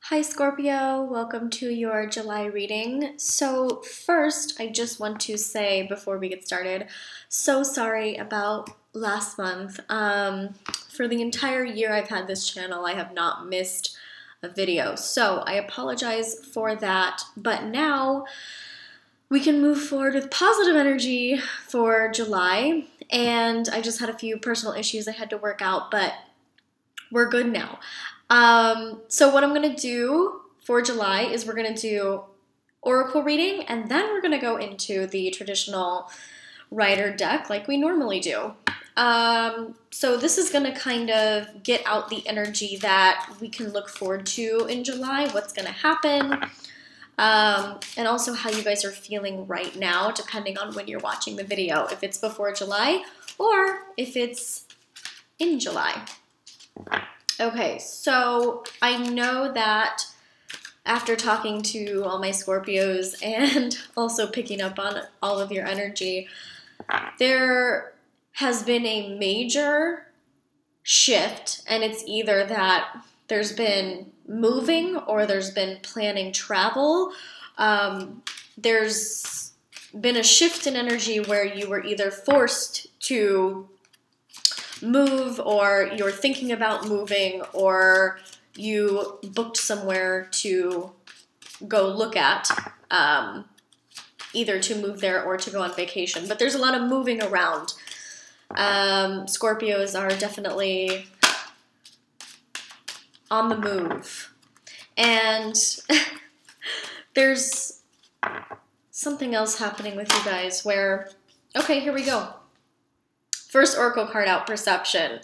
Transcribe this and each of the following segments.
Hi Scorpio, welcome to your July reading. So first, I just want to say before we get started, so sorry about last month. For the entire year I've had this channel, I have not missed a video. So I apologize for that, but now we can move forward with positive energy for July. And I just had a few personal issues I had to work out, but we're good now. So what I'm going to do for July is we're going to do oracle reading, and then we're going to go into the traditional writer deck like we normally do. So this is going to kind of get out the energy that we can look forward to in July, what's going to happen, and also how you guys are feeling right now, depending on when you're watching the video, if it's before July or if it's in July. Okay, so I know that after talking to all my Scorpios and also picking up on all of your energy, there has been a major shift, and it's either that there's been moving or there's been planning travel. There's been a shift in energy where you were either forced to move, or you're thinking about moving, or you booked somewhere to go look at, either to move there or to go on vacation. But there's a lot of moving around. Scorpios are definitely on the move. And there's something else happening with you guys where, okay, here we go. First oracle card out, perception.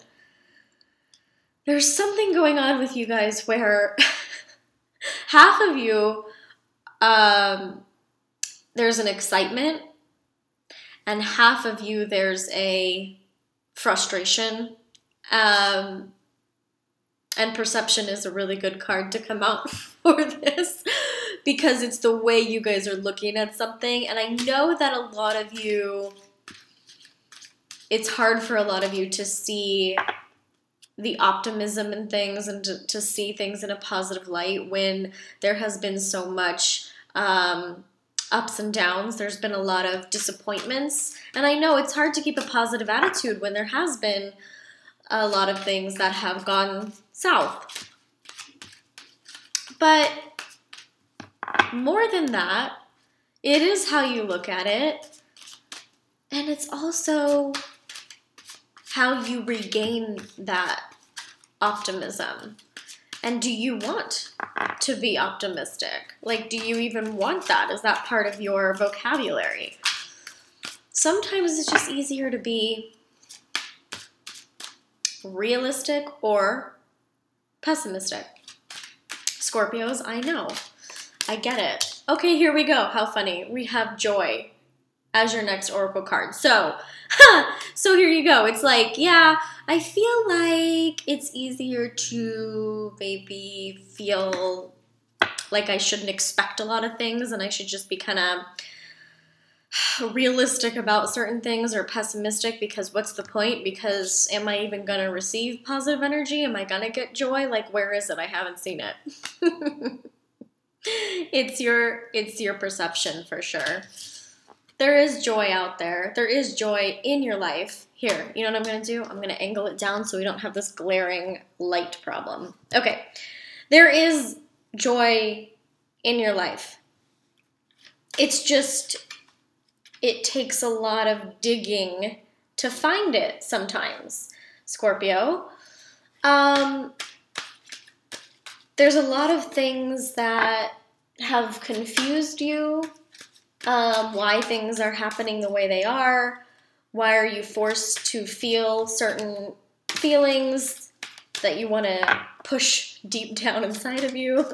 There's something going on with you guys where half of you, there's an excitement, and half of you, there's a frustration. And perception is a really good card to come out for this because it's the way you guys are looking at something. And I know that a lot of you, it's hard for a lot of you to see the optimism in things and to see things in a positive light when there has been so much ups and downs. There's been a lot of disappointments. And I know it's hard to keep a positive attitude when there has been a lot of things that have gone south. But more than that, it is how you look at it. And it's also how you regain that optimism. And do you want to be optimistic? Like, do you even want that? Is that part of your vocabulary? Sometimes it's just easier to be realistic or pessimistic. Scorpios, I know. I get it. Okay, here we go. How funny. We have joy as your next oracle card. So here you go. It's like, yeah, I feel like it's easier to maybe feel like I shouldn't expect a lot of things and I should just be kind of realistic about certain things, or pessimistic, because what's the point? Because am I even going to receive positive energy? Am I going to get joy? Like, where is it? I haven't seen it. It's your perception for sure. There is joy out there. There is joy in your life. Here, you know what I'm going to do? I'm going to angle it down so we don't have this glaring light problem. Okay. There is joy in your life. It's just, it takes a lot of digging to find it sometimes, Scorpio. There's a lot of things that have confused you. Why things are happening the way they are. Why are you forced to feel certain feelings that you want to push deep down inside of you?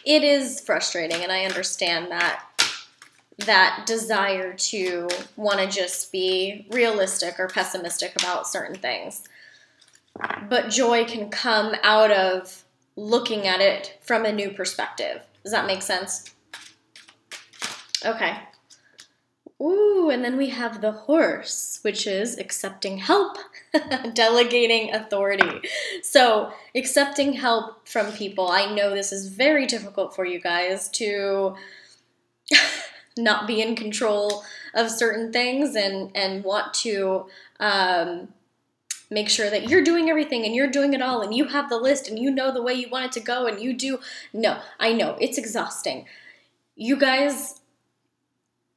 It is frustrating, and I understand that desire to want to just be realistic or pessimistic about certain things. But joy can come out of looking at it from a new perspective. Does that make sense? Okay. Ooh, and then we have the horse, which is accepting help, delegating authority. So, accepting help from people. I know this is very difficult for you guys to not be in control of certain things and want to make sure that you're doing everything and you're doing it all and you have the list and you know the way you want it to go and you do. No, I know, it's exhausting. You guys,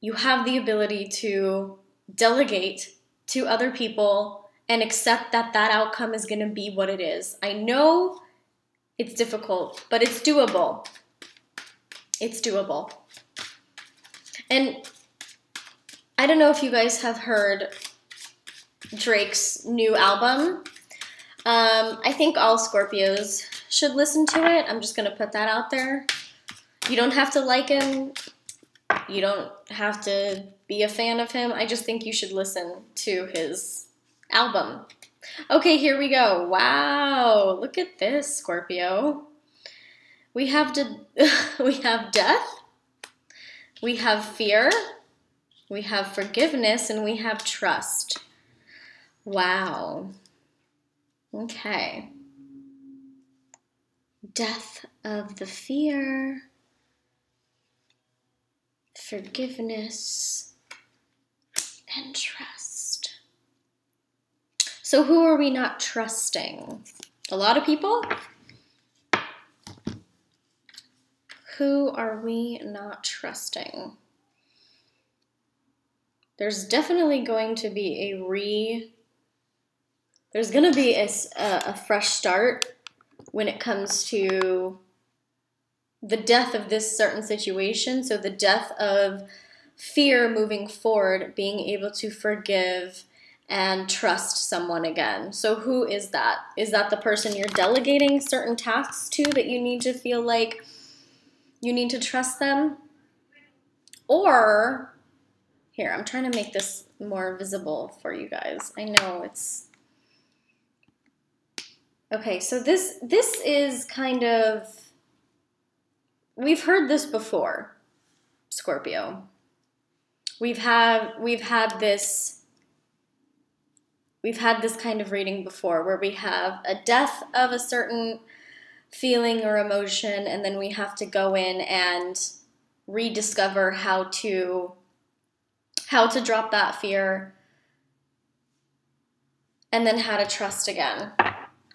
you have the ability to delegate to other people and accept that that outcome is going to be what it is. I know it's difficult, but it's doable. It's doable. And I don't know if you guys have heard Drake's new album. I think all Scorpios should listen to it. I'm just going to put that out there. You don't have to like him. You don't have to be a fan of him. I just think you should listen to his album. Okay, here we go. Wow, look at this, Scorpio. We have we have death, we have fear, we have forgiveness, and we have trust. Wow. Okay. Death of the fear, forgiveness, and trust. So who are we not trusting? A lot of people? Who are we not trusting? There's definitely going to be there's going to be a fresh start when it comes to the death of this certain situation. So the death of fear moving forward, being able to forgive and trust someone again. So who is that? Is that the person you're delegating certain tasks to that you need to feel like you need to trust them? Or, here, I'm trying to make this more visible for you guys. I know it's... Okay, so this is kind of... We've heard this before, Scorpio. We've had this kind of reading before where we have a death of a certain feeling or emotion, and then we have to go in and rediscover how to drop that fear, and then how to trust again.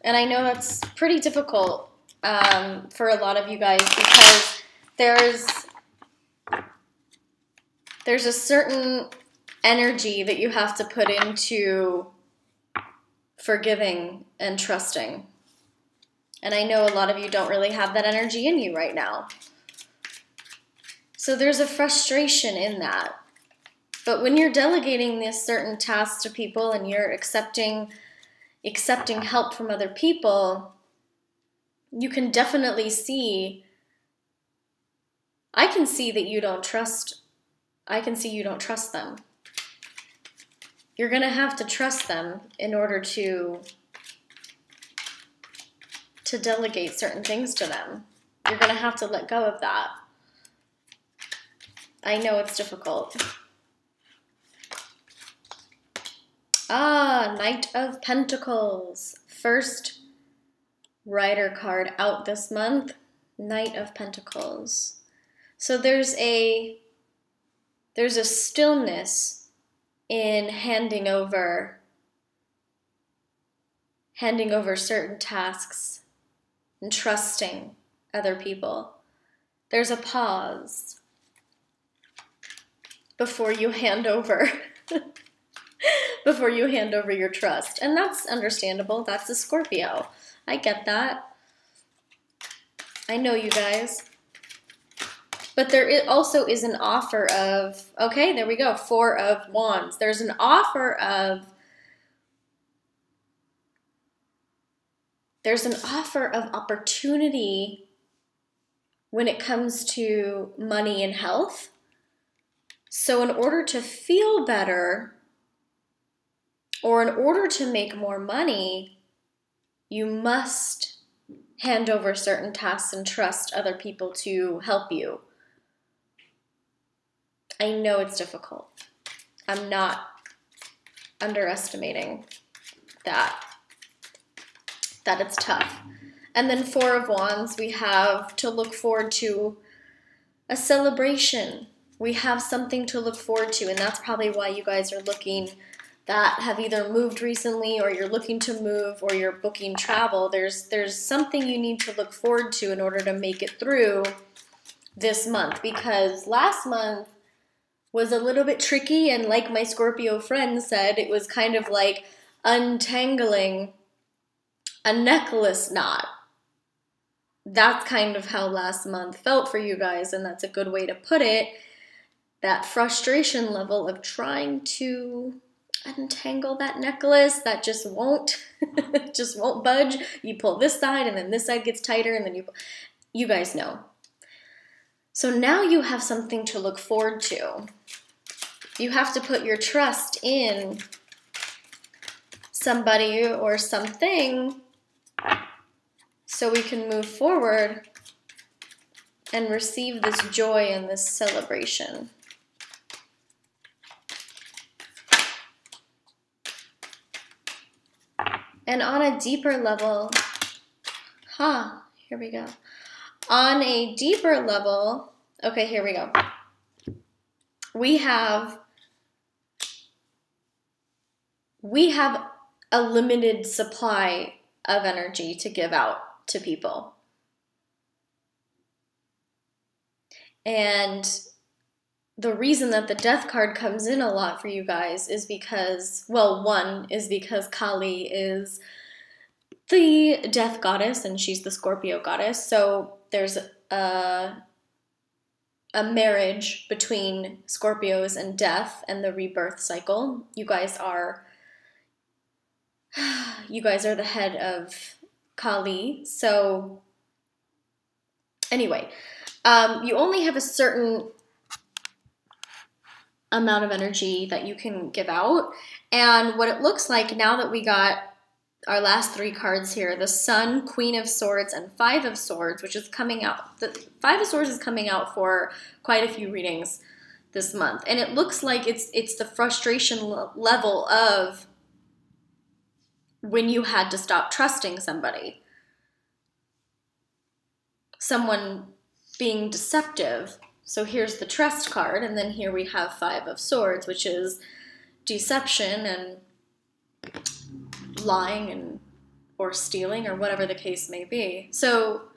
And I know that's pretty difficult for a lot of you guys because there's a certain energy that you have to put into forgiving and trusting. And I know a lot of you don't really have that energy in you right now. So there's a frustration in that. But when you're delegating this certain tasks to people and you're accepting help from other people, you can definitely see, I can see you don't trust them. You're going to have to trust them in order to delegate certain things to them. You're going to have to let go of that. I know it's difficult. Knight of Pentacles. First Rider card out this month. Knight of Pentacles. So there's a stillness in handing over certain tasks and trusting other people. There's a pause before you hand over your trust. And that's understandable. That's a Scorpio. I get that. I know you guys. But there also is an offer of, okay, there we go, Four of Wands. There's an offer of opportunity when it comes to money and health. So in order to feel better, or in order to make more money, you must hand over certain tasks and trust other people to help you. I know it's difficult. I'm not underestimating that it's tough. And then Four of Wands, we have to look forward to a celebration. We have something to look forward to, and that's probably why you guys are looking, that have either moved recently, or you're looking to move, or you're booking travel. There's something you need to look forward to in order to make it through this month, because last month was a little bit tricky, and like my Scorpio friend said, it was kind of like untangling a necklace knot. That's kind of how last month felt for you guys, and that's a good way to put it. That frustration level of trying to untangle that necklace that just won't budge. You pull this side and then this side gets tighter, and then you guys know. So now you have something to look forward to. You have to put your trust in somebody or something so we can move forward and receive this joy and this celebration. And on a deeper level, here we go. On a deeper level, okay, here we go. We have a limited supply of energy to give out to people. And the reason that the Death card comes in a lot for you guys is because, well, one is because Kali is the Death goddess and she's the Scorpio goddess. So there's a marriage between Scorpios and death and the rebirth cycle. You guys are the head of Kali. So anyway, you only have a certain amount of energy that you can give out. And what it looks like now that we got our last three cards here, the Sun, Queen of Swords, and Five of Swords, which is coming out. The Five of Swords is coming out for quite a few readings this month. And it looks like it's the frustration level of when you had to stop trusting somebody. Someone being deceptive. So here's the Trust card, and then here we have Five of Swords, which is deception and lying and or stealing or whatever the case may be. So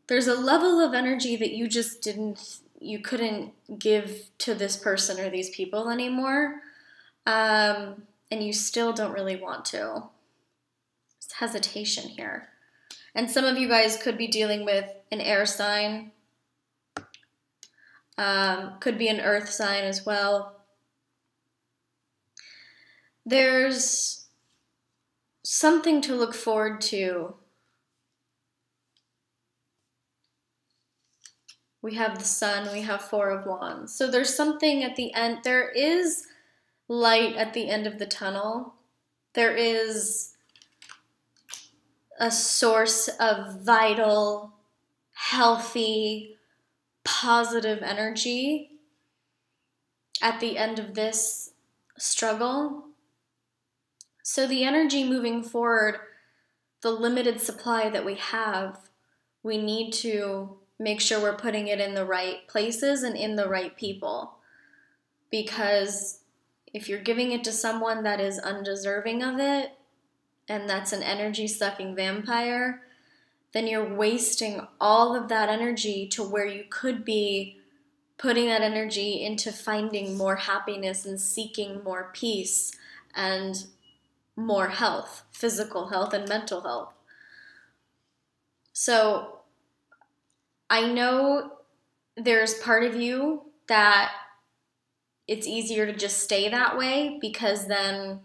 there's a level of energy that you couldn't give to this person or these people anymore, and you still don't really want to. It's hesitation here. And some of you guys could be dealing with an air sign, could be an earth sign as well. There's something to look forward to. We have the Sun, we have Four of Wands. So there's something at the end. There is light at the end of the tunnel. There is a source of vital, healthy, positive energy at the end of this struggle. So the energy moving forward, the limited supply that we have, we need to make sure we're putting it in the right places and in the right people. Because if you're giving it to someone that is undeserving of it, and that's an energy-sucking vampire, then you're wasting all of that energy to where you could be putting that energy into finding more happiness and seeking more peace and more health, physical health and mental health. So I know there's part of you that it's easier to just stay that way because then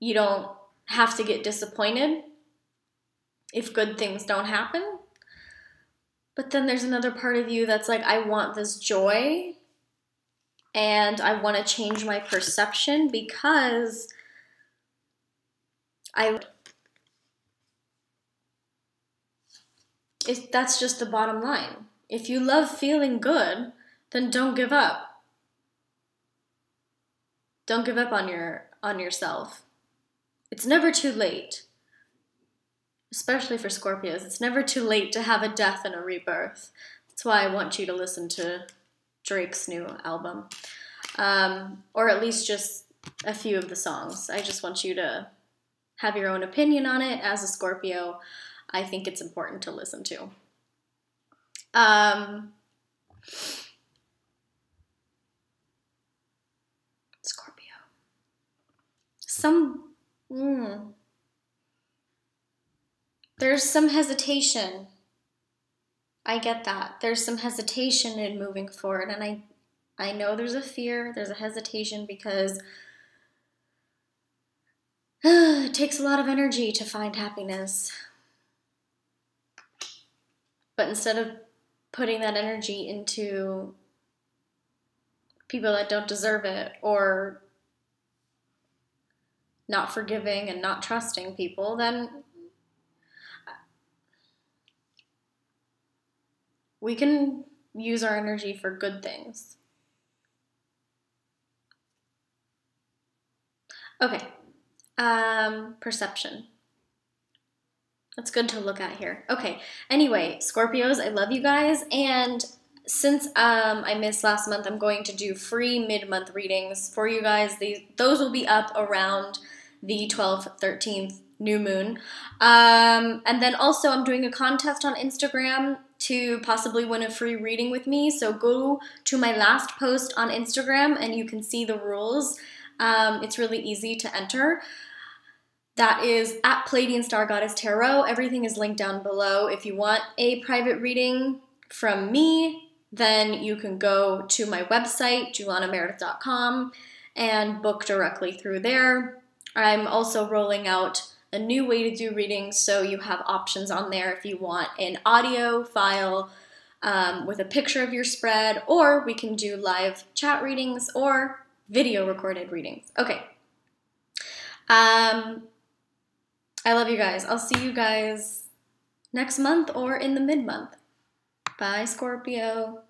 you don't have to get disappointed if good things don't happen. But then there's another part of you that's like, I want this joy and I want to change my perception because that's just the bottom line. If you love feeling good, then don't give up. Don't give up on yourself. It's never too late. Especially for Scorpios, it's never too late to have a death and a rebirth. That's why I want you to listen to Drake's new album. Or at least just a few of the songs. I just want you to have your own opinion on it. As a Scorpio, I think it's important to listen to. Scorpio. There's some hesitation. I get that. There's some hesitation in moving forward, and I know there's a fear, there's a hesitation because it takes a lot of energy to find happiness. But instead of putting that energy into people that don't deserve it, or not forgiving and not trusting people, then we can use our energy for good things. Okay, perception. That's good to look at here. Okay, anyway, Scorpios, I love you guys, and since I missed last month, I'm going to do free mid-month readings for you guys. Those will be up around the 12th, 13th new moon. And then also I'm doing a contest on Instagram to possibly win a free reading with me. So go to my last post on Instagram and you can see the rules. It's really easy to enter. That is at Palladian Star Goddess Tarot. Everything is linked down below. If you want a private reading from me, then you can go to my website, JulianaMeredith.com, and book directly through there. I'm also rolling out a new way to do readings, so you have options on there if you want an audio file with a picture of your spread, or we can do live chat readings or video recorded readings. Okay. I love you guys. I'll see you guys next month or in the mid-month. Bye, Scorpio.